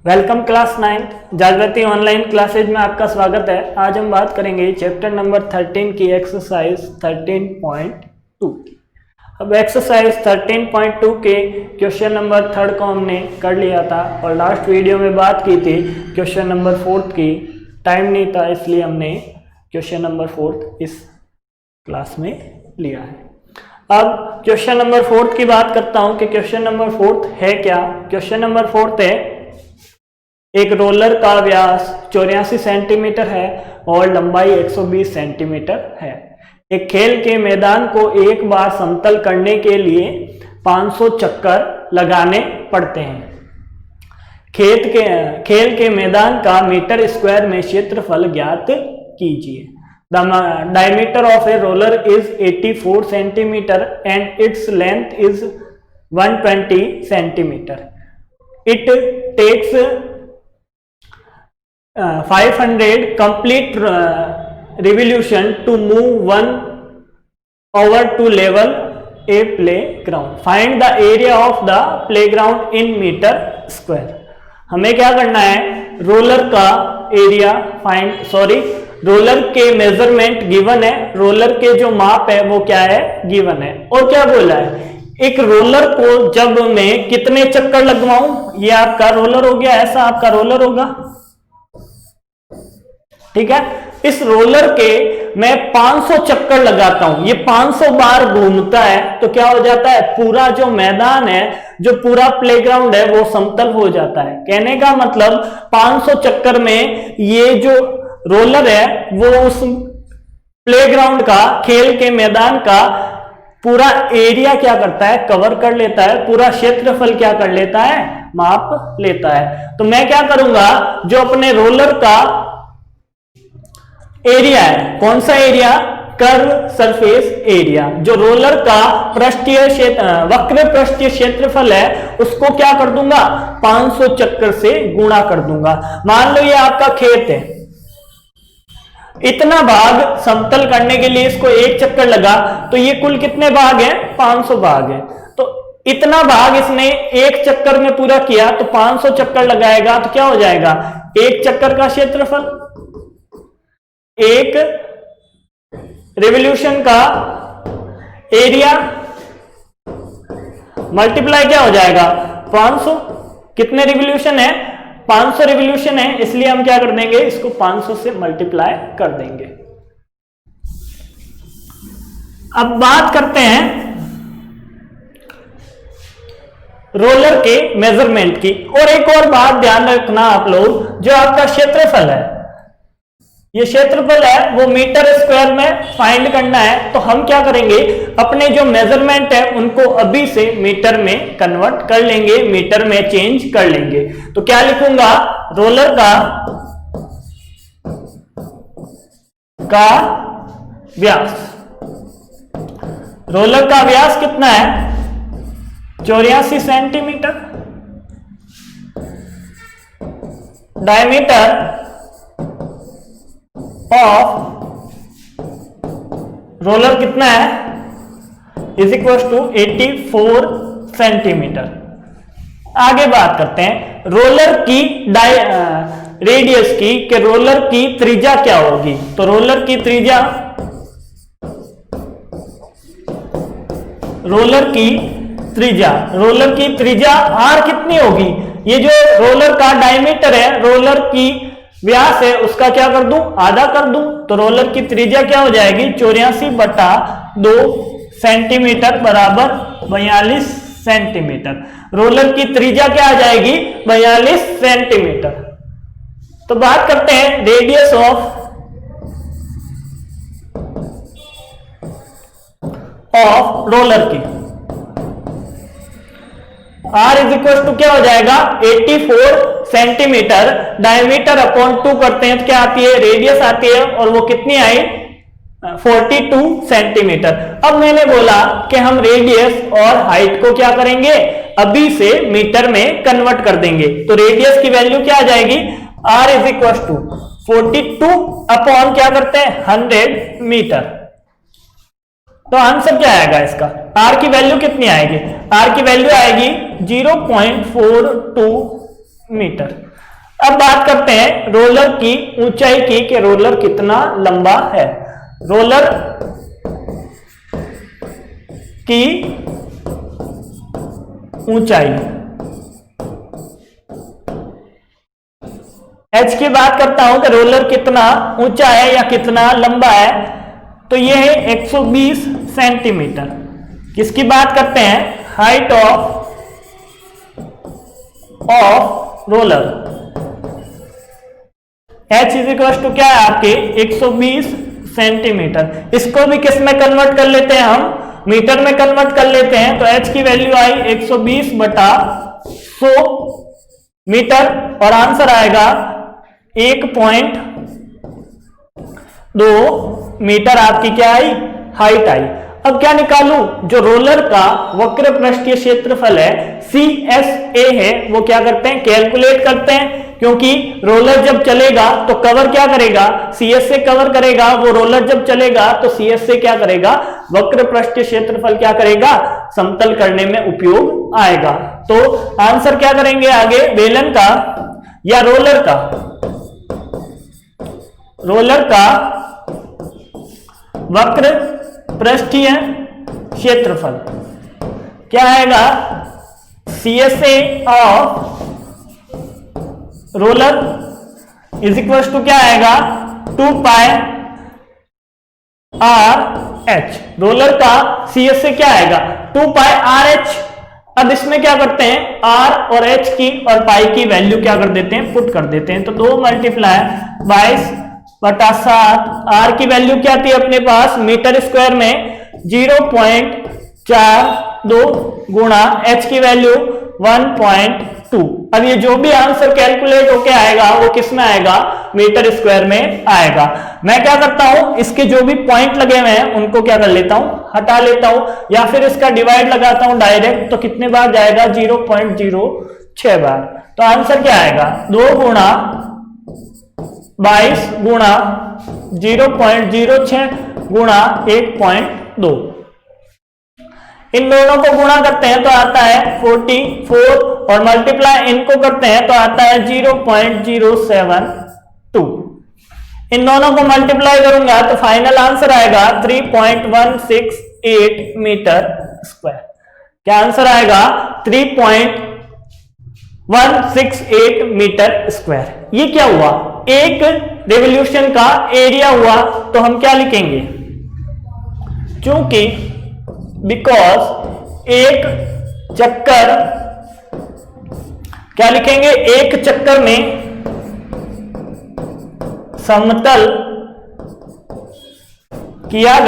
Welcome class 9 जागृति online classes में आपका स्वागत है। आज हम बात करेंगे चैप्टर नंबर 13 की एक्सरसाइज 13.2 की। अब एक्सरसाइज 13.2 के क्वेश्चन नंबर 3 को हमने कर लिया था और लास्ट वीडियो में बात की थी क्वेश्चन नंबर 4 की। टाइम नहीं था इसलिए हमने क्वेश्चन नंबर 4 इस क्लास में लिया है। अब क्वेश्चन नंबर 4 की बात करता हूं कि क्वेश्चन नंबर 4 है क्या। क्वेश्चन नंबर 4 है एक रोलर का व्यास 84 सेंटीमीटर है और लंबाई 120 सेंटीमीटर है। एक खेल के मैदान को एक बार समतल करने के लिए 500 चक्कर लगाने पड़ते हैं। खेल के मैदान का मीटर स्क्वायर में क्षेत्रफल ज्ञात कीजिए। The diameter of a roller is 84 centimeter and its length is 120 centimeter. It takes 500 complete revolution to move one over to level a playground. Find the area of the playground in meter square. हमें क्या करना है, roller का area roller के measurement given है, roller के जो माप है वो क्या है, गिवन है। और क्या बोला है, एक रोलर को जब मैं कितने चक्कर लगवाऊं, ये आपका रोलर हो गया, ऐसा आपका रोलर होगा, ठीक है। इस रोलर के मैं 500 चक्कर लगाता हूं, ये 500 बार घूमता है तो क्या हो जाता है, पूरा जो मैदान है, जो पूरा प्लेग्राउंड है वो समतल हो जाता है। कहने का मतलब 500 चक्कर में ये जो रोलर है वो उस प्लेग्राउंड का, खेल के मैदान का पूरा एरिया क्या करता है, कवर कर लेता है, पूरा क्षेत्रफल क्या कर लेता है, माप लेता है। तो मैं क्या करूंगा, जो अपने रोलर का एरिया है, कौन सा एरिया, कर्व सरफेस एरिया, जो रोलर का पृष्ठीय वक्र पृष्ठीय क्षेत्रफल है उसको क्या कर दूंगा, 500 चक्कर से गुणा कर दूंगा। मान लो ये आपका खेत है, इतना भाग समतल करने के लिए इसको एक चक्कर लगा, तो ये कुल कितने भाग हैं, 500 भाग हैं। तो इतना भाग इसने एक चक्कर में पूरा किया, तो 500 चक्कर लगाएगा तो क्या हो जाएगा, एक चक्कर का क्षेत्रफल, एक रिवॉल्यूशन का एरिया मल्टीप्लाई क्या हो जाएगा, 500। कितने रिवॉल्यूशन है, 500 रिवॉल्यूशन है, इसलिए हम क्या कर देंगे, इसको 500 से मल्टीप्लाई कर देंगे। अब बात करते हैं रोलर के मेजरमेंट की। और एक और बात ध्यान रखना आप लोग, जो आपका क्षेत्रफल है, ये क्षेत्रफल है वो मीटर स्क्वायर में फाइंड करना है। तो हम क्या करेंगे, अपने जो मेजरमेंट है उनको अभी से मीटर में कन्वर्ट कर लेंगे, मीटर में चेंज कर लेंगे। तो क्या लिखूंगा, रोलर का व्यास, रोलर का व्यास कितना है, 84 सेंटीमीटर। डायमीटर ऑफ रोलर कितना है, इज इक्वल टू 84 सेंटीमीटर। आगे बात करते हैं रोलर की रेडियस की, कि रोलर की त्रिज्या क्या होगी। तो रोलर की त्रिज्या आर कितनी होगी, ये जो रोलर का डायमीटर है, रोलर की व्यास है, उसका क्या कर दूं, आधा कर दूं। तो रोलर की त्रिज्या क्या हो जाएगी, 84/2 सेंटीमीटर बराबर 42 सेंटीमीटर। रोलर की त्रिज्या क्या आ जाएगी, 42 सेंटीमीटर। तो बात करते हैं रेडियस ऑफ रोलर की। R इज इक्वल टू क्या हो जाएगा, 84 सेंटीमीटर, डायमीटर अपॉन 2 करते हैं तो क्या आती है, रेडियस आती है, और वो कितनी आई, 42 सेंटीमीटर। अब मैंने बोला कि हम रेडियस और हाइट को क्या करेंगे, अभी से मीटर में कन्वर्ट कर देंगे। तो रेडियस की वैल्यू क्या आ जाएगी, R is equal to 42 upon क्या करते हैं, 100 मीटर। तो आंसर क्या आएगा इसका, आर की वैल्यू कितनी आएगी, आर की वैल्यू आएगी 0.42 मीटर। अब बात करते हैं रोलर की ऊंचाई की कि रोलर कितना लंबा है। रोलर की ऊंचाई h की बात करता हूं कि रोलर कितना ऊंचा है या कितना लंबा है, तो यह है 120 सेंटीमीटर। किसकी बात करते हैं? Height of roller. h is equal to क्या है आपके 120 सेंटीमीटर। इसको भी किस में कन्वर्ट कर लेते हैं? हम मीटर में कन्वर्ट कर लेते हैं। तो h की वैल्यू आई 120 बटा 100 मीटर और आंसर आएगा 1.2 मीटर आपकी क्या आई? Height I. अब क्या निकालूं? जो रोलर का वक्र पृष्ठीय क्षेत्रफल है CSA है, वो क्या करते हैं? कैलकुलेट करते हैं, क्योंकि रोलर जब चलेगा तो कवर क्या करेगा? CSA कवर करेगा। वो रोलर जब चलेगा तो CSA क्या करेगा? वक्र पृष्ठीय क्षेत्रफल क्या करेगा? समतल करने में उपयोग आएगा। तो आंसर क्या करेंगे आगे? बेलन का या रोलर का वक्र पृष्ठीय क्षेत्रफल क्या आएगा? CSA of roller is equal to क्या आएगा? 2 पाई RH। रोलर का CSA क्या आएगा? 2 पाई RH। अब इसमें क्या करते हैं? R और H की और पाई की वैल्यू क्या कर देते हैं? पुट कर देते हैं। तो 2 मल्टीप्लाई 22 बटा 7। R की वैल्यू क्या थी अपने पास? मीटर स्क्वायर में 0.42 गुणा H की वैल्यू 1.2। अब ये जो भी आंसर कैलकुलेट होके आएगा वो किस में आएगा? मीटर स्क्वायर में आएगा। मैं क्या करता हूं, इसके जो भी पॉइंट लगे हुए हैं उनको क्या कर लेता हूं? हटा लेता हूं, या फिर इसका डिवाइड लगाता हूं डायरेक्ट। तो कितने बार जाएगा? 0.06 बार। तो आंसर क्या आएगा? 2 गुणा 22 गुणा 0.06 गुणा 1.2। इन दोनों को गुणा करते हैं तो आता है 44 और मल्टीप्लाई इनको करते हैं तो आता है 0.072। इन दोनों को मल्टीप्लाई करूंगा तो फाइनल आंसर आएगा 3.168 मीटर स्क्वायर। क्या आंसर आएगा? 3.168 मीटर स्क्वायर। ये क्या हुआ? एक रिवॉल्यूशन का एरिया हुआ। तो हम क्या लिखेंगे? क्योंकि बिकॉज एक चक्कर, क्या लिखेंगे? एक चक्कर में समतल किया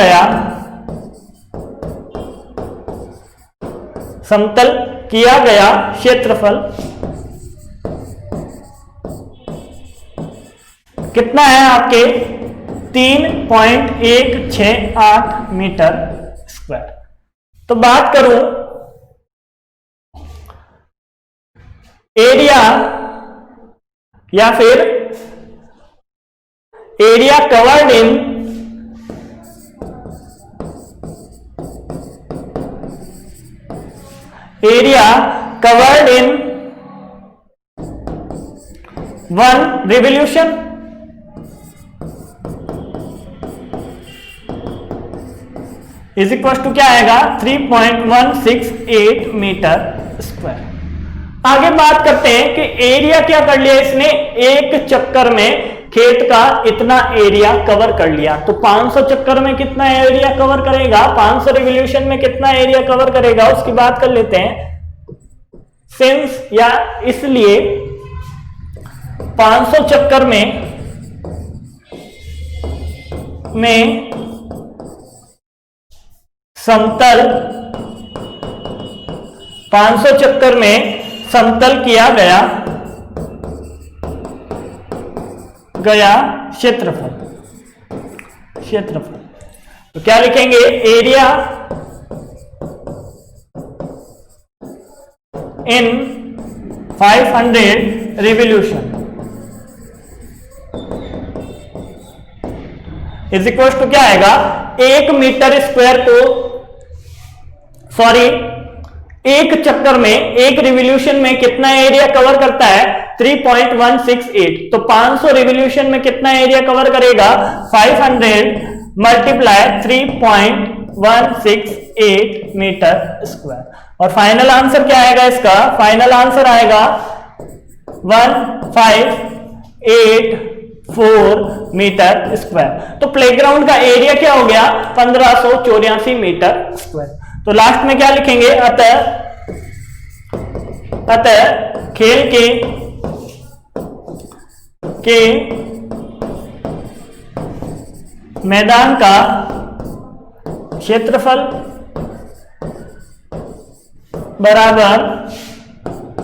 गया क्षेत्रफल कितना है आपके? 3.168 मीटर स्क्वायर। तो बात करूं एरिया या फिर area covered in one revolution is equal to क्या आएगा? 3.168 मीटर स्क्वायर। आगे बात करते हैं कि एरिया क्या कर लिया इसने? एक चक्कर में खेत का इतना एरिया कवर कर लिया। तो 500 चक्कर में कितना एरिया कवर करेगा? 500 रिवॉल्यूशन में कितना एरिया कवर करेगा उसकी बात कर लेते हैं। सिंस या इसलिए 500 चक्कर में समतल 500 चक्कर में समतल किया गया क्षेत्रफल। तो क्या लिखेंगे? Area in 500 revolution is equal to क्या आएगा? 1 मीटर स्क्वायर को एक चक्कर में, एक रिवोल्यूशन में कितना एरिया कवर करता है? 3.168। तो 500 रिवोल्यूशन में कितना एरिया कवर करेगा? 500 मल्टीप्लाई 3.168 मीटर स्क्वायर। और फाइनल आंसर क्या आएगा इसका? फाइनल आंसर आएगा 1584 मीटर स्क्वायर। तो प्लेग्राउंड का एरिया क्या हो गया? 1584 मीटर स्क्वायर। तो लास्ट में क्या लिखेंगे? अतः खेल के मैदान का क्षेत्रफल बराबर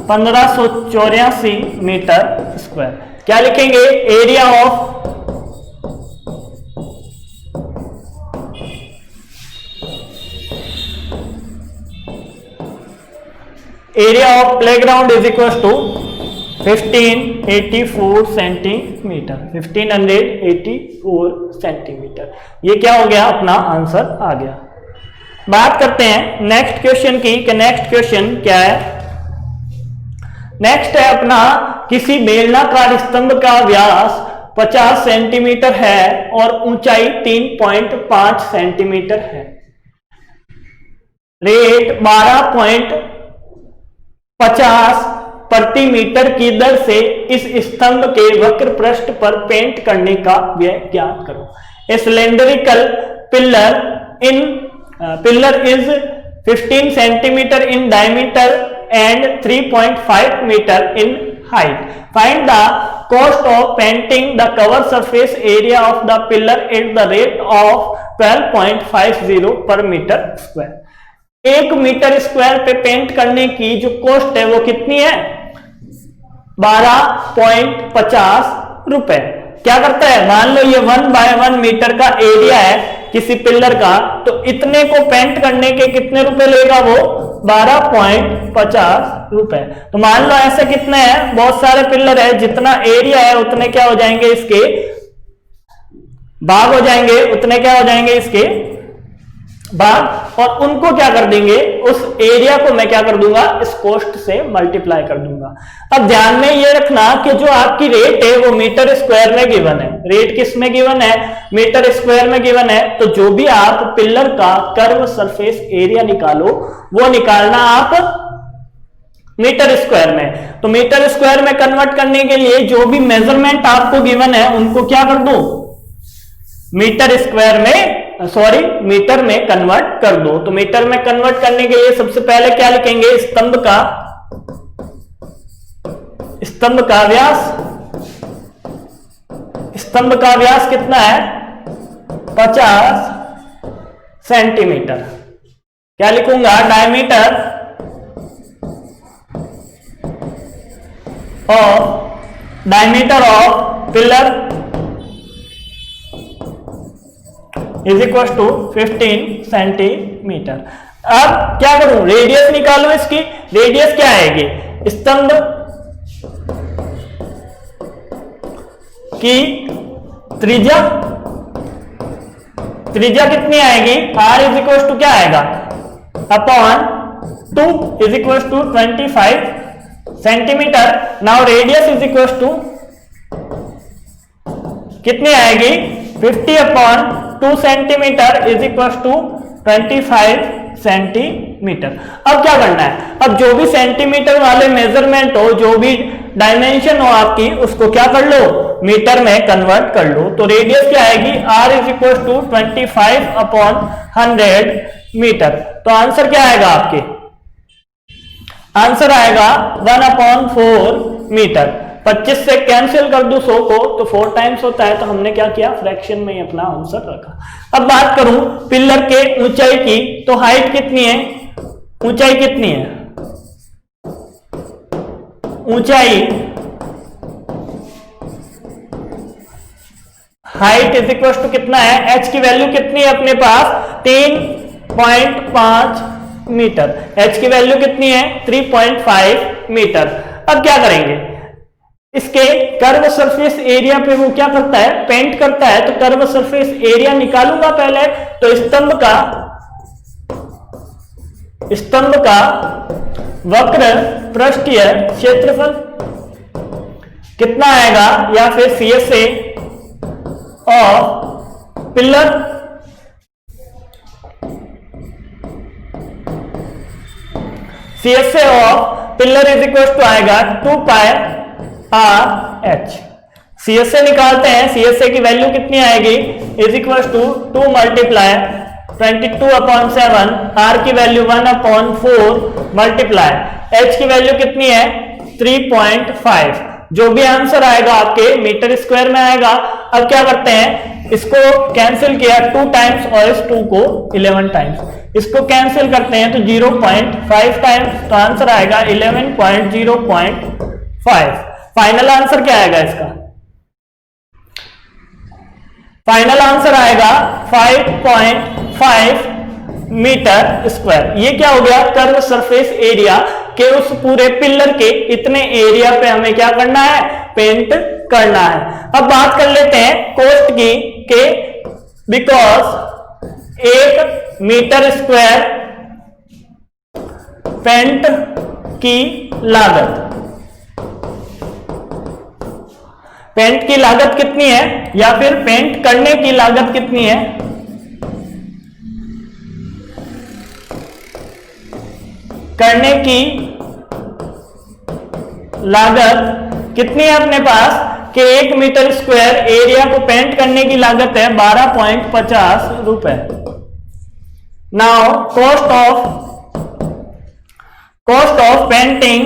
1584 मीटर स्क्वायर। क्या लिखेंगे? Area of playground is equal to 1584 centimetre. 1584 centimetre. ये क्या हो गया? अपना आंसर आ गया। बात करते हैं नेक्स्ट क्वेश्चन की कि नेक्स्ट क्वेश्चन क्या है। नेक्स्ट है अपना, किसी बेलनाकार स्तंभ का व्यास 50 सेंटीमीटर है और ऊंचाई 3.5 सेंटीमीटर है। रेट 12.50 प्रति मीटर की दर से इस स्तंभ के वक्र पृष्ठ पर पेंट करने का व्यय ज्ञात करो। ए cylindrical pillar is 15 centimeter in diameter and 3.5 meter in height. Find the cost of painting the cover surface area of the pillar at the rate of 12.50 per meter square. 1 metre square पे paint करने की जो cost है वो कितनी है? 12.50 रुपए। क्या करता है? मान लो ये 1/1 मीटर का एरिया है किसी पिलर का, तो इतने को पेंट करने के कितने रुपए लेगा वो? 12.50 रुपए। तो मान लो ऐसे कितने हैं? बहुत सारे पिलर है, जितना एरिया है उतने क्या हो जाएंगे? इसके भाग हो जाएंगे। उतने क्या हो जाएंगे? इसके भाग। और उनको क्या कर देंगे? उस एरिया को मैं क्या कर दूंगा? इस कॉस्ट से मल्टीप्लाई कर दूंगा। अब ध्यान में ये रखना कि जो आपकी रेट है वो मीटर स्क्वायर में गिवन है। रेट किस में गिवन है? मीटर स्क्वायर में गिवन है। तो जो भी आप पिलर का कर्व सरफेस एरिया निकालो वो निकालना आप मीटर स्क्वायर में। तो मीटर स्क्वायर में कन्वर्ट करने के लिए जो भी मेजरमेंट आपको गिवन है उनको क्या कर दो? मीटर स्क्वायर में, सॉरी, मीटर में कन्वर्ट कर दो। तो मीटर में कन्वर्ट करने के लिए सबसे पहले क्या लिखेंगे? स्तंभ का व्यास। स्तंभ का व्यास कितना है? 50 सेंटीमीटर। क्या लिखूंगा? Diameter of pillar is equal to 15 centimetre. अब क्या करूं? रेडियस निकालो इसकी। रेडियस क्या आएगी? स्तंभ की त्रिज्या कितनी आएगी? r इज इक्वल टू क्या आएगा? Upon 2 is equal to 25 centimetre. Now radius is equal to कितनी आएगी? 50 upon 2 centimetre is equal to 25 centimetre. अब क्या करना है? अब जो भी सेंटीमीटर वाले मेजरमेंट हो, जो भी डायमेंशन हो आपकी, उसको क्या कर लो? मीटर में कन्वर्ट कर लो। तो रेडियस क्या आएगी? r is equal to 25 upon 100 metre. तो आंसर क्या आएगा आपके? आंसर आएगा 1/4 मीटर। 25 से कैंसिल कर दो 100 को तो 4 टाइम्स होता है। तो हमने क्या किया? फ्रैक्शन में ही अपना आंसर रखा। अब बात करूं पिलर के ऊंचाई की, तो हाइट कितनी है? ऊंचाई कितनी है? ऊंचाई हाइट इज इक्वल टू कितना है? h की वैल्यू कितनी है अपने पास? 3.5 मीटर। h की वैल्यू कितनी है? 3.5 मीटर। अब क्या करेंगे? इसके कर्व सरफेस एरिया पे वो क्या करता है? पेंट करता है। तो कर्व सरफेस एरिया निकालूंगा पहले। तो स्तंभ स्तंभ का वक्र पृष्ठीय क्षेत्रफल कितना आएगा, या फिर CSA of pillar CSA of pillar is equal to आएगा 2 पाई RH। CSA निकालते हैं, CSA की वैल्यू कितनी आएगी, is equal to 2 multiply 22/7, R की वैल्यू 1/4 मल्टीप्लाई H की वैल्यू कितनी है 3.5। जो भी आंसर आएगा आपके मीटर स्क्वायर में आएगा। अब क्या करते हैं, इसको कैंसिल किया 2 टाइम्स और इस 2 को 11 टाइम्स, इसको कैंसिल करते हैं तो 0.5 टाइम्स, तो आंसर आएगा 11.0.5। फाइनल आंसर क्या आएगा इसका, फाइनल आंसर आएगा 5.5 मीटर स्क्वायर। ये क्या हो गया, कर्व सरफेस एरिया के उस पूरे पिलर के इतने एरिया पे हमें क्या करना है, पेंट करना है। अब बात कर लेते हैं कॉस्ट की, के बिकॉज 1 मीटर स्क्वायर पेंट की लागत, पेंट की लागत कितनी है, या फिर पेंट करने की लागत कितनी है, करने की लागत कितनी है अपने पास, कि 1 मीटर स्क्वायर एरिया को पेंट करने की लागत है 12.50 रुपए। Now cost of painting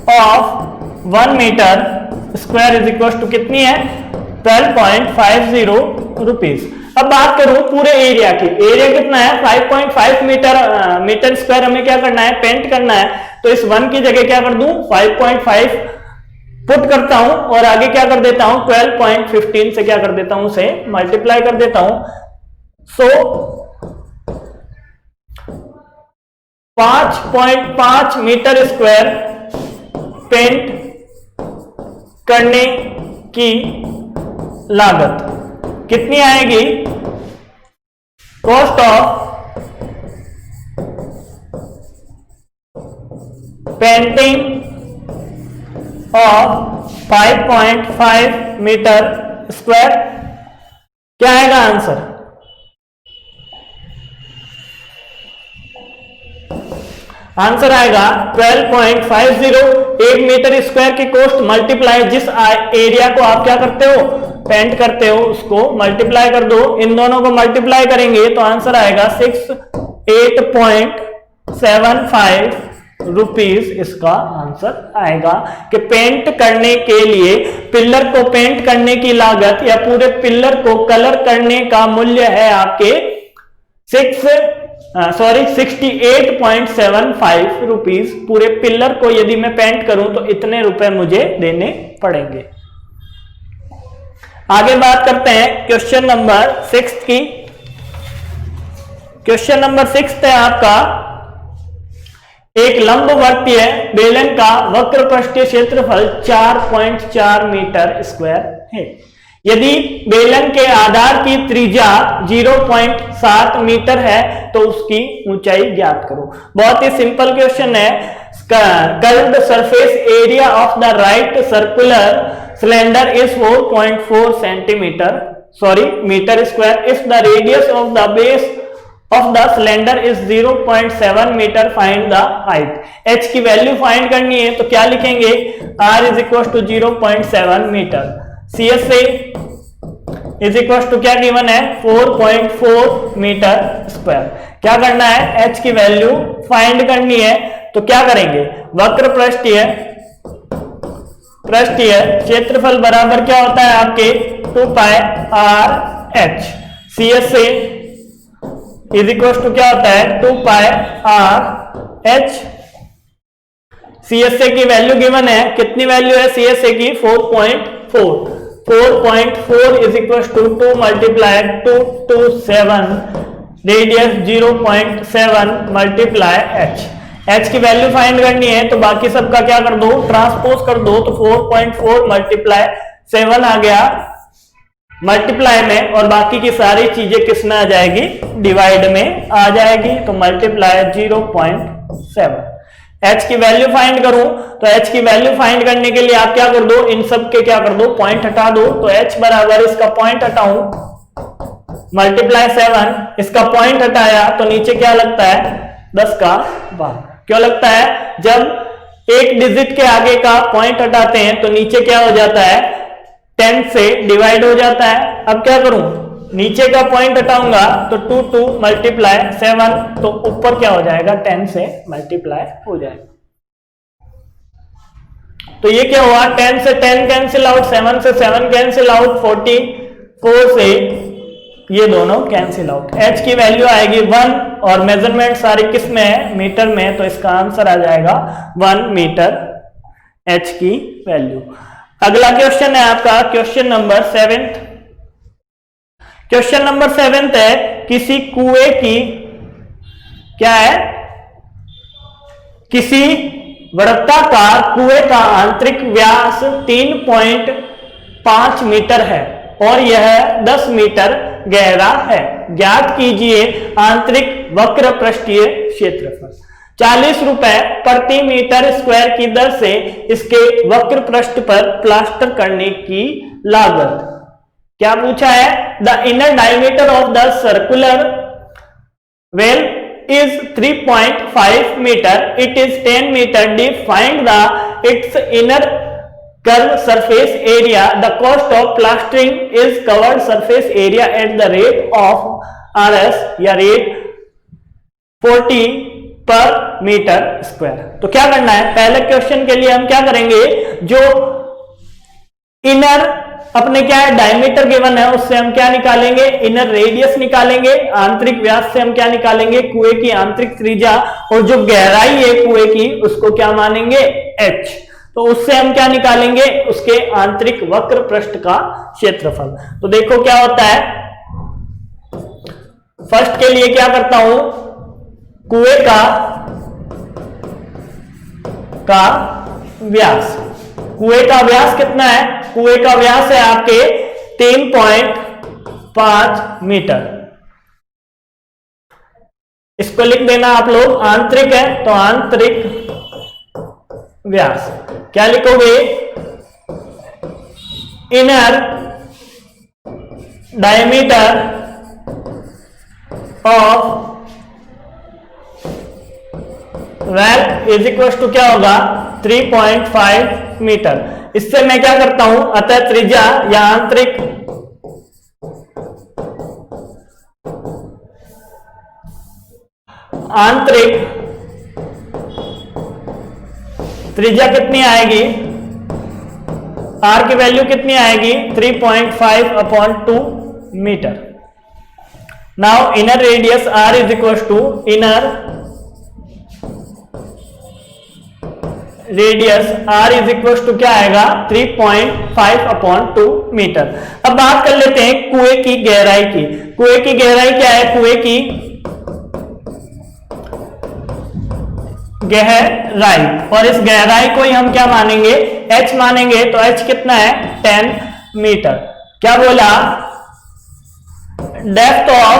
of 1 metre square is equal to कितनी है 12.50 रुपीज। अब बात करूं पूरे एरिया की, एरिया कितना है 5.5 मीटर स्क्वायर, हमें क्या करना है, पेंट करना है। तो इस 1 की जगह क्या कर दूं 5.5 पुट करता हूं और आगे क्या कर देता हूं 12.15 से क्या कर देता हूं, उसे मल्टीप्लाई कर देता हूं। सो 5.5 मीटर स्क्वायर पेंट करने की लागत कितनी आएगी, cost of painting of 5.5 metre square, क्या आएगा आंसर, आंसर आएगा 12.50। 1 मीटर स्क्वायर की कॉस्ट मल्टीप्लाई जिस एरिया को आप क्या करते हो, पेंट करते हो, उसको मल्टीप्लाई कर दो। इन दोनों को मल्टीप्लाई करेंगे तो आंसर आएगा 68.75 रुपीज इसका आंसर आएगा। कि पेंट करने के लिए पिलर को पेंट करने की लागत या पूरे पिलर को कलर करने का मूल्य है आपके 68.75 रुपीज। पूरे पिलर को यदि मैं पेंट करूं तो इतने रुपए मुझे देने पड़ेंगे। आगे बात करते हैं क्वेश्चन नंबर 6 की। क्वेश्चन नंबर 6 है आपका, एक लंबवर्तीय बेलन का वक्र पृष्ठीय क्षेत्रफल 4.4 मीटर स्क्वायर है। यदि बेलन के आधार की त्रिज्या 0.7 मीटर है तो उसकी ऊंचाई ज्ञात करो। बहुत ही सिंपल क्वेश्चन है। Curved surface area of the right circular cylinder is 4.4 centimetre metre square if the radius of the base of the cylinder is 0.7 metre. Find the height. h की वैल्यू फाइंड करनी है तो क्या लिखेंगे, r is equal to 0.7 metre. CSA is equal to क्या given है 4.4 metre square. क्या करना है, h की वैल्यू फाइंड करनी है तो क्या करेंगे, वक्र पृष्ठीय क्षेत्रफल बराबर क्या होता है आपके 2 pi r h। CSA is equal to क्या होता है 2 पाई r h। CSA की वैल्यू गिवन है, कितनी वैल्यू है CSA की 4.4 is equal to 2 multiply 2 to 7 radius 0.7 multiply h की वैल्यू फाइंड करनी है तो बाकी सबका क्या कर दो, ट्रांसपोज कर दो। तो 4.4 मल्टीप्लाई 7 आ गया मल्टीप्लाई में, और बाकी की सारी चीजें किस में आ जाएगी, डिवाइड में आ जाएगी। तो मल्टीप्लाई 0.7। h की वैल्यू फाइंड करूं तो h की वैल्यू फाइंड करने के लिए आप क्या कर दो, इन सब के क्या कर दो, पॉइंट हटा दो। तो h बराबर इसका पॉइंट हटाऊं, मल्टीप्लाई 7, इसका पॉइंट हटाया तो नीचे क्या लगता है, 10 का भाग। क्यों लगता है, जब एक डिजिट के आगे का पॉइंट हटाते हैं तो नीचे क्या हो जाता है, 10 से डिवाइड हो जाता है। अब क्या करूं, नीचे का पॉइंट हटाऊंगा तो 2 मल्टीप्लाई 7, तो ऊपर क्या हो जाएगा, 10 से मल्टीप्लाई हो जाएगा। तो ये क्या हुआ, 10 से 10 कैंसिल आउट, 7 से 7 कैंसिल आउट, 44 से ये दोनों कैंसिल आउट। h की वैल्यू आएगी 1, और मेजरमेंट सारी किस में है, मीटर में, तो इसका आंसर आ जाएगा 1 मीटर h की वैल्यू। अगला क्वेश्चन है आपका क्वेश्चन नंबर 7। क्वेश्चन नंबर 7 है, किसी कुएं की क्या है, किसी वृत्ताकार कुएं का आंतरिक व्यास 3.5 मीटर है और यह 10 मीटर गहरा है। ज्ञात कीजिए आंतरिक वक्र पृष्ठीय क्षेत्रफल। 40 रुपए प्रति मीटर स्क्वायर की दर से इसके वक्र पृष्ठ पर प्लास्टर करने की लागत। क्या पूछा है, the inner diameter of the circular well is 3.5 meter, it is 10 meter deep, find the its inner curve surface area, the cost of plastering is covered surface area at the rate of RS या rate 40 पर metre square. तो क्या करना है, पहले question के लिए हम क्या करेंगे, जो इनर अपने क्या है डायमीटर गिवन है उससे हम क्या निकालेंगे, इनर रेडियस निकालेंगे, आंतरिक व्यास से हम क्या निकालेंगे, कुएं की आंतरिक त्रिज्या, और जो गहराई है कुएं की उसको क्या मानेंगे, h। तो उससे हम क्या निकालेंगे, उसके आंतरिक वक्र पृष्ठ का क्षेत्रफल। तो देखो क्या होता है, फर्स्ट के लिए क्या करता हूं, कुएं का व्यास, कुएं का व्यास कितना है, कुएं का व्यास है आपके 3.5 मीटर। इसको लिख देना आप लोग, आंतरिक है तो आंतरिक व्यास क्या लिखोगे, inner diameter of well is equal to क्या होगा, 3.5 मीटर। इससे मैं क्या करता हूं, अतः त्रिज्या या आंतरिक त्रिज्या कितनी आएगी, r की वैल्यू कितनी आएगी, 3.5/2 metre. Now inner radius r is equal to inner radius r is equal to क्या आएगा, 3.5/2 मीटर। अब बात कर लेते हैं कुएं की गहराई की। कुएं की गहराई क्या है, कुएं की गहराई, और इस गहराई को ही हम क्या मानेंगे, h मानेंगे। तो h कितना है, 10 मीटर। क्या बोला, depth of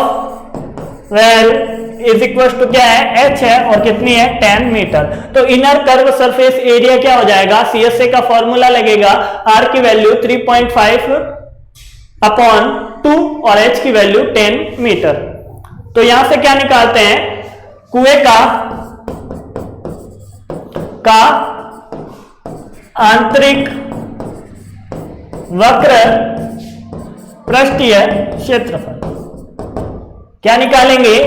well is equal to क्या है, h है, और कितनी है, 10 मीटर। तो इनर कर्व सरफेस एरिया क्या हो जाएगा, CSA का फॉर्मूला लगेगा, r की वैल्यू 3.5/2 और h की वैल्यू 10 मीटर। तो यहां से क्या निकालते हैं, कुएं का आंतरिक वक्र पृष्ठीय क्षेत्रफल क्या निकालेंगे,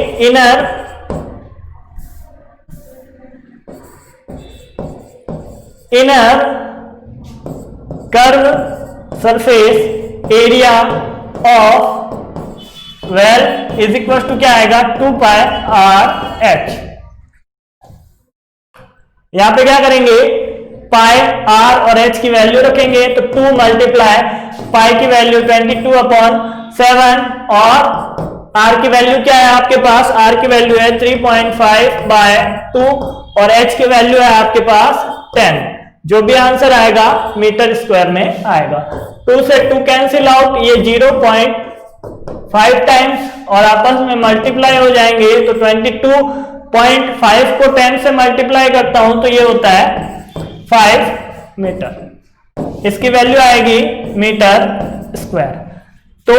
inner curve surface area of well is equal to क्या आएगा, 2πr/h। यहां पे क्या करेंगे, पाई r और h की वैल्यू रखेंगे, तो 2 मल्टीप्लाई पाई की वैल्यू 22/7 और r की वैल्यू क्या है आपके पास, r की वैल्यू है 3.5/2 और h की वैल्यू है आपके पास 10। जो भी आंसर आएगा मीटर स्क्वायर में आएगा। 2 से 2 कैंसिल आउट, ये 0.5 टाइम्स और आपस में मल्टीप्लाई हो जाएंगे तो 22.5 को 10 से मल्टीप्लाई करता हूं तो ये होता है 5 मीटर। इसकी वैल्यू आएगी मीटर स्क्वायर। तो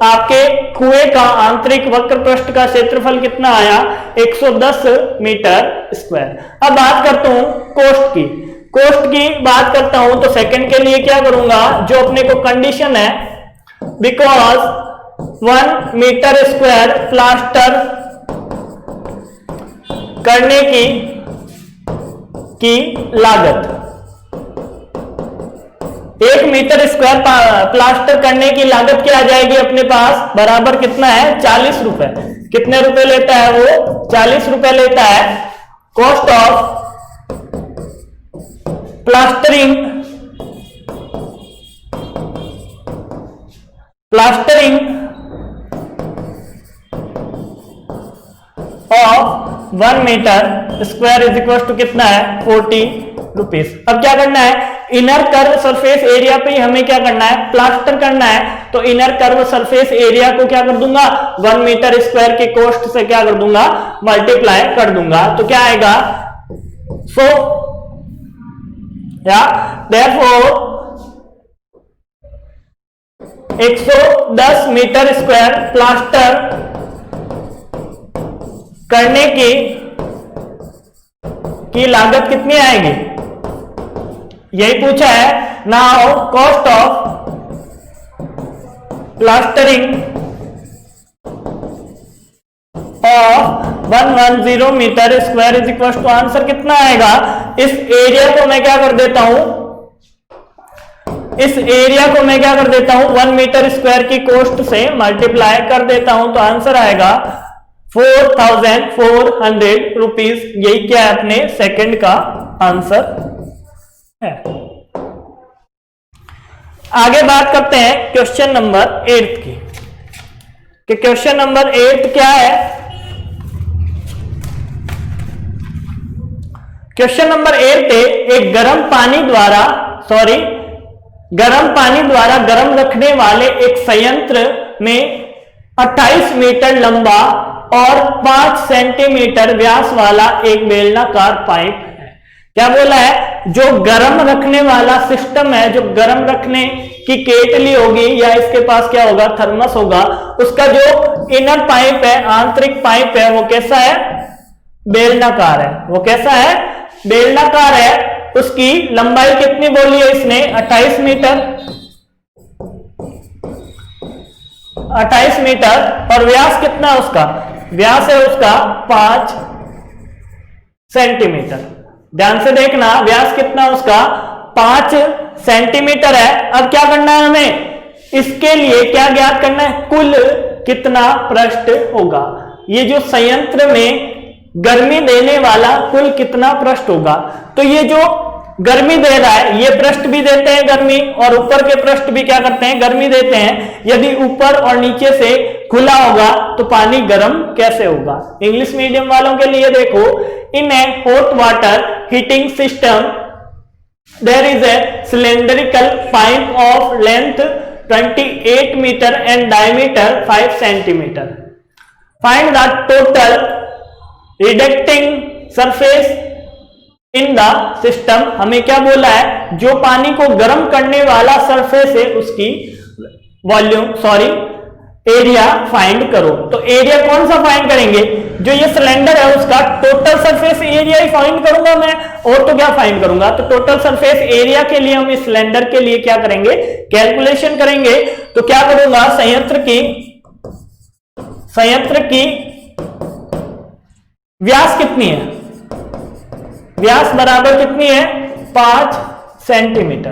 आपके कुएं का आंतरिक वक्र पृष्ठ का क्षेत्रफल कितना आया? 110 मीटर स्क्वायर। अब बात करता हूं कोष्ठ की। कोष्ठ की बात करता हूं तो सेकंड के लिए क्या करूंगा, जो अपने को कंडीशन है, बिकॉज 1 मीटर स्क्वायर प्लास्टर करने की लागत, 1 मीटर स्क्वायर प्लास्टर करने की लागत क्या आ जाएगी अपने पास, बराबर कितना है? 40 रुपए। कितने रुपए लेता है वो? 40 रुपए लेता है। Cost of plastering of 1 metre square is equal to कितना है? 40 रुपीज। अब क्या करना है, इनर कर्व सरफेस एरिया पे ही हमें क्या करना है? प्लास्टर करना है। तो इनर कर्व सरफेस एरिया को क्या कर दूंगा? 1 मीटर स्क्वायर के कॉस्ट से क्या कर दूंगा? मल्टीप्लाई कर दूंगा। तो क्या आएगा? So therefore 110 metre square plaster करने की लागत कितनी आएगी? यही पूछा है। Now cost of plastering of 110 metre square is equal to, answer कितना आएगा? इस एरिया को मैं क्या कर देता हूं, 1 मीटर स्क्वायर की कोस्ट से मल्टीप्लाई कर देता हूं तो आंसर आएगा 4400 रुपीज। यही क्या है? अपने सेकंड का आंसर है। आगे बात करते हैं क्वेश्चन नंबर 8 की, कि क्वेश्चन नंबर 8 क्या है? क्वेश्चन नंबर 8 है, एक गर्म पानी द्वारा गर्म रखने वाले एक संयंत्र में 28 मीटर लंबा और 5 सेंटीमीटर व्यास वाला एक बेलनाकार पाइप है। क्या बोला है? जो गर्म रखने वाला सिस्टम है, जो गर्म रखने की केटली होगी या इसके पास क्या होगा? थर्मस होगा। उसका जो इनर पाइप है, आंतरिक पाइप है, वो कैसा है? बेलनाकार है। वो कैसा है? बेलनाकार है। उसकी लंबाई कितनी बोली है इसने? 28 मीटर। 28 मीटर। और व्यास कितना है उसका? व्यास है उसका 5 सेंटीमीटर। ध्यान से देखना, व्यास कितना उसका? 5 सेंटीमीटर है। अब क्या करना है हमें? इसके लिए क्या ज्ञात करना है? कुल कितना पृष्ठ होगा? ये जो संयंत्र में गर्मी देने वाला कुल कितना पृष्ठ होगा? तो ये जो गर्मी दे रहा है, ये पृष्ठ भी देते हैं गर्मी, और ऊपर के पृष्ठ भी क्या करते हैं? गर्मी देते हैं। यदि ऊपर और नीचे से खुला होगा तो पानी गर्म कैसे होगा? इंग्लिश मीडियम वालों के लिए देखो, in a hot water heating system there is a cylindrical pipe of length 28 metre and diameter 5 centimetre. Find the total radiating surface in the system. हमें क्या बोला है? जो पानी को गर्म करने वाला सरफेस है उसकी एरिया फाइंड करो। तो एरिया कौन सा फाइंड करेंगे? जो ये सिलेंडर है उसका टोटल सरफेस एरिया ही फाइंड करूंगा मैं, और तो क्या फाइंड करूंगा? तो टोटल सरफेस एरिया के लिए हम इस सिलेंडर के लिए क्या करेंगे? कैलकुलेशन करेंगे। तो क्या करूंगा? संयंत्र की व्यास कितनी है? व्यास बराबर कितनी है? 5 सेंटीमीटर।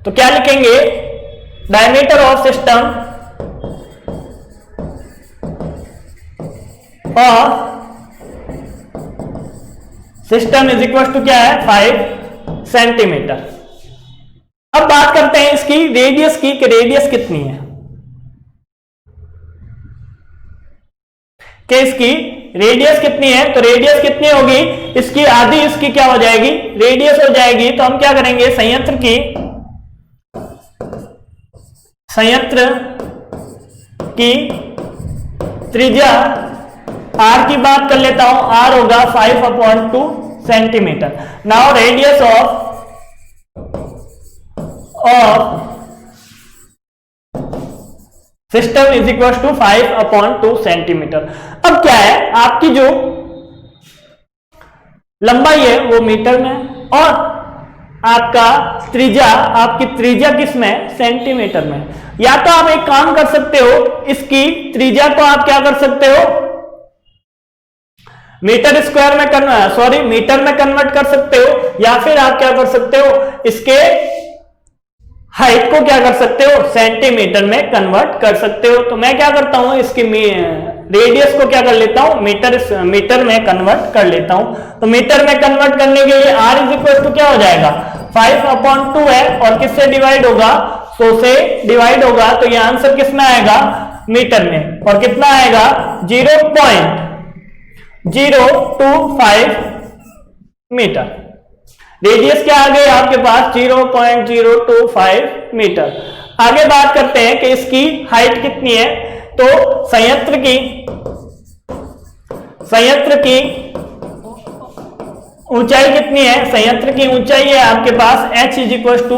तो क्या लिखेंगे? Diameter of system is equal to क्या है? 5 सेंटीमीटर। अब बात करते हैं इसकी रेडियस की, कि रेडियस कितनी है? कि इसकी रेडियस कितनी है, तो रेडियस कितनी होगी, इसकी आधी इसकी क्या हो जाएगी, रेडियस हो जाएगी। तो हम क्या करेंगे, संयंत्र की त्रिज्या r की बात कर लेता हूं, r होगा 5/2 centimetre. Now radius of system is equal to 5/2 centimetre. अब क्या है, आपकी जो लंबाई है वो मीटर में और आपका त्रिज्या, आपकी त्रिज्या किस में, सेंटीमीटर में। या तो आप एक काम कर सकते हो, इसकी त्रिज्या को आप क्या कर सकते हो, मीटर स्क्वायर में मीटर में कन्वर्ट कर सकते हो, या फिर आप क्या कर सकते हो, इसके हाइट को क्या कर सकते हो, सेंटीमीटर में कन्वर्ट कर सकते हो। तो मैं क्या करता हूं, इसकी रेडियस को क्या कर लेता हूं, मीटर में कन्वर्ट कर लेता हूं। तो मीटर में कन्वर्ट करने के लिए r इज इक्वल टू क्या हो जाएगा, 5/2 है और किससे डिवाइड होगा, 100 से डिवाइड होगा। तो ये आंसर किस में आएगा, मीटर में, और कितना आएगा 0.025 मीटर। रेडियस क्या आ गई आपके पास, 0.025 मीटर। आगे बात करते हैं कि इसकी हाइट कितनी है। तो संयंत्र की ऊंचाई कितनी है, संयंत्र की ऊंचाई है आपके पास h is equal to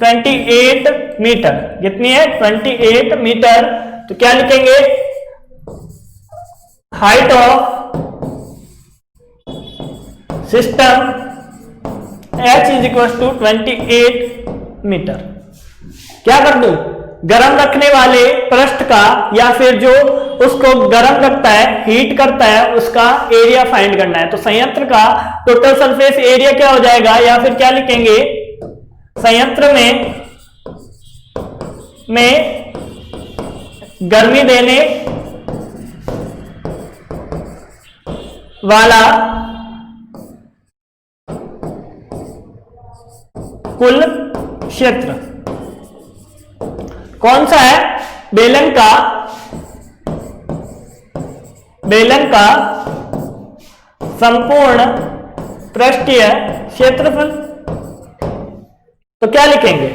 28 metre. कितनी है, 28 मीटर। तो क्या लिखेंगे, height of system h is equal to 28 metre. क्या कर दूं, गर्म रखने वाले पृष्ठ का या फिर जो उसको गर्म रखता है, हीट करता है, उसका एरिया फाइंड करना है। तो संयंत्र का टोटल सरफेस एरिया क्या हो जाएगा, या फिर क्या लिखेंगे, संयंत्र में गर्मी देने वाला कुल क्षेत्र कौन सा है, बेलन का संपूर्ण पृष्ठीय क्षेत्रफल। तो क्या लिखेंगे,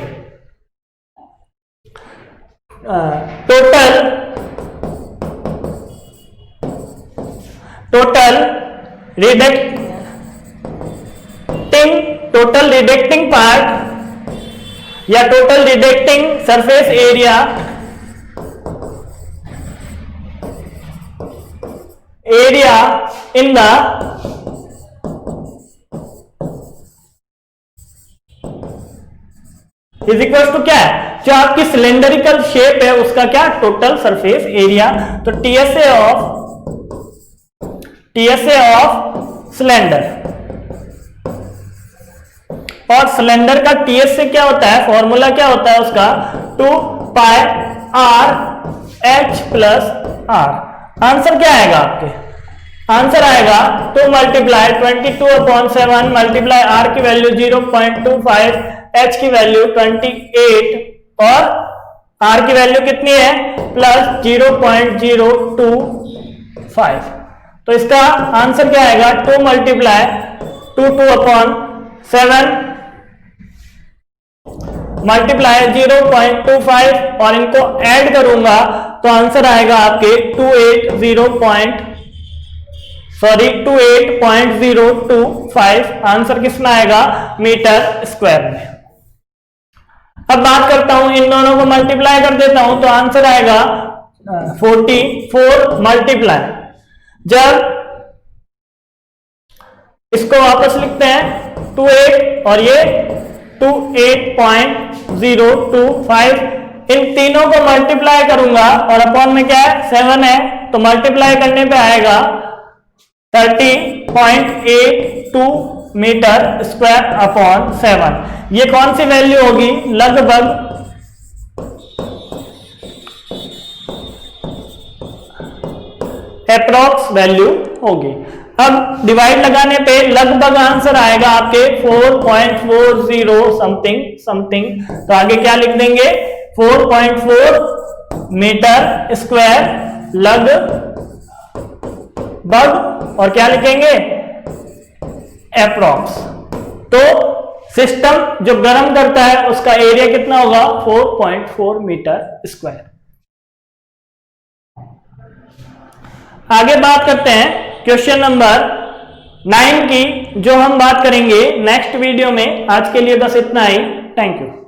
टोटल रिडक्टिंग पार्ट या total radiating surface area in the is equal to क्या है, जो आपकी सिलेंडरिकल शेप है उसका क्या, टोटल सरफेस एरिया। तो टीएसए ऑफ सिलेंडर, और सिलेंडर का टीएसए क्या होता है, फॉर्मूला क्या होता है उसका, 2πr/h+r। आंसर क्या आएगा आपके, आंसर आएगा 2 मल्टीप्लाई 22/7 मल्टीप्लाई r की वैल्यू 0.25, h की वैल्यू 28 और r की वैल्यू कितनी है, प्लस 0.025। तो इसका आंसर क्या आएगा, 2 मल्टीप्लाई 2/7 मल्टीप्लाई 0.25 और इनको ऐड करूंगा तो आंसर आएगा आपके 28.025। आंसर किसमें आएगा, मीटर स्क्वायर में। अब बात करता हूं, इन दोनों को मल्टीप्लाई कर देता हूं तो आंसर आएगा 44 मल्टीप्लाई, जब इसको वापस लिखते हैं 28 और ये 28.025, इन तीनों को मल्टीप्लाई करूंगा और अपॉन में क्या है 7 है, तो मल्टीप्लाई करने पे आएगा 30.82 मीटर स्क्वायर अपॉन 7। ये कौन सी वैल्यू होगी, लगभग अप्रॉक्स वैल्यू होगी। अब डिवाइड लगाने पे लगभग आंसर आएगा आपके 4.40 समथिंग। तो आगे क्या लिख देंगे, 4.4 मीटर स्क्वायर लगभग बग और क्या लिखेंगे अप्रॉक्स। तो सिस्टम जो गर्म करता है उसका एरिया कितना होगा 4.4 मीटर स्क्वायर। आगे बात करते हैं क्वेश्चन नंबर 9 की, जो हम बात करेंगे नेक्स्ट वीडियो में। आज के लिए बस इतना ही। Thank you.